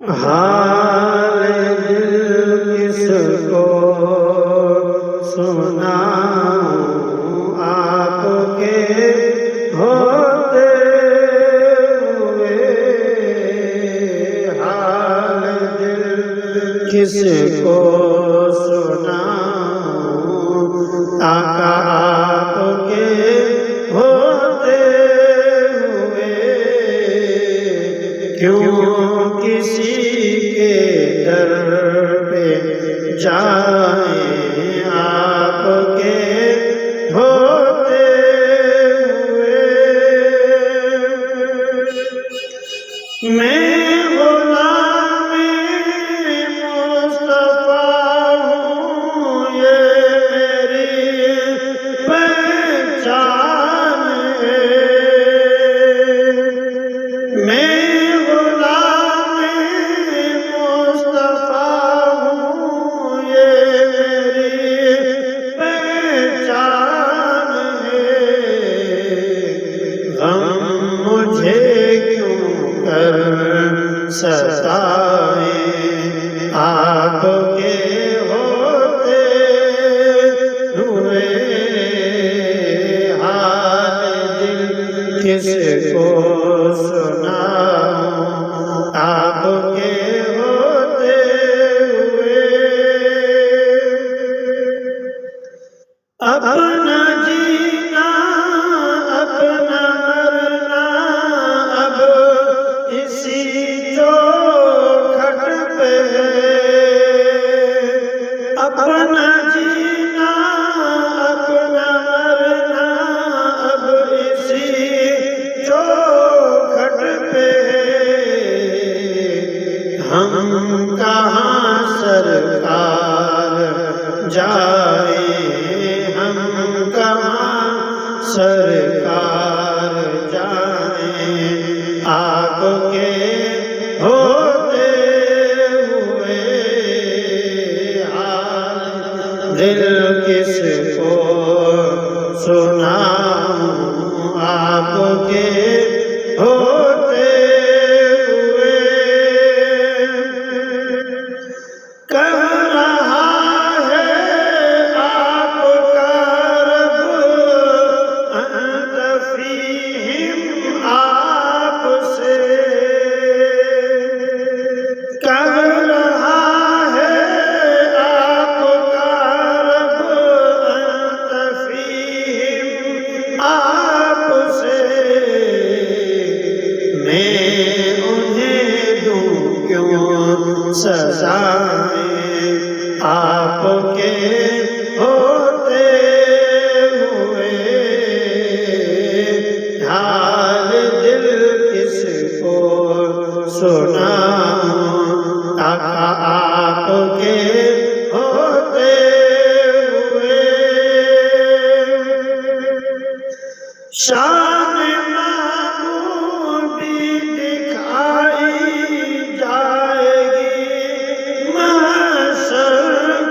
حال دل کس کو سناؤں آپ کے ہوتے ہوئے، حال دل کس کو سناؤں آقا آپ کے ہوتے ہوئے، کیوں کسی کے در پہ جائیں آپ کے ہوتے ہوئے۔ میں غلام مصطفیٰ ہوں، یہ میری پہچان ہے۔ میں ستائیں آپ کے ہوتے ہوئے، حال دل کس کو سناؤں آپ کے ہوتے ہوئے۔ اپنا جینا اپنا مرنا اب اسی اپنا جینا اپنا مرنا اب اسی چوکھٹ پہ، ہم کہاں سرکار جائیں، ہم کہاں سرکار جائیں آپ کے ہوتے ہوئے، دل کس کو سناؤں آپ کے ہوتے ہوئے۔ کہہ رہا ہے آپ کا رب انت فیہم آپ سے، کہہ رہا آپ سے، میں انہیں دوں کیوں سزائیں آپ کے ہوتے ہوئے، حال دل کس کو سناؤں آقا آپ کے ہوتے ہوئے۔ شان محبوبی دکھائی جائے گی محشر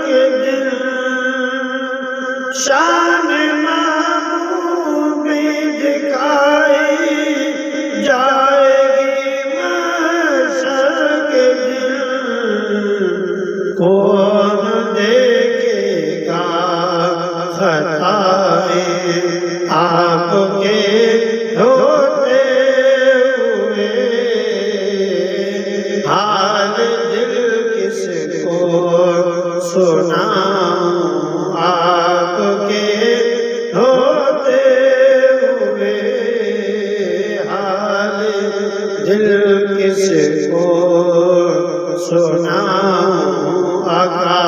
کے دن، شان محبوبی دکھائی جائے گی محشر کے دن، کون دیکھے گا خطائیں آپ کے ہوتے ہوئے، حال دل کس کو سناؤں آپ کے ہوتے ہوئے، حال دل کس کو سناؤں آقا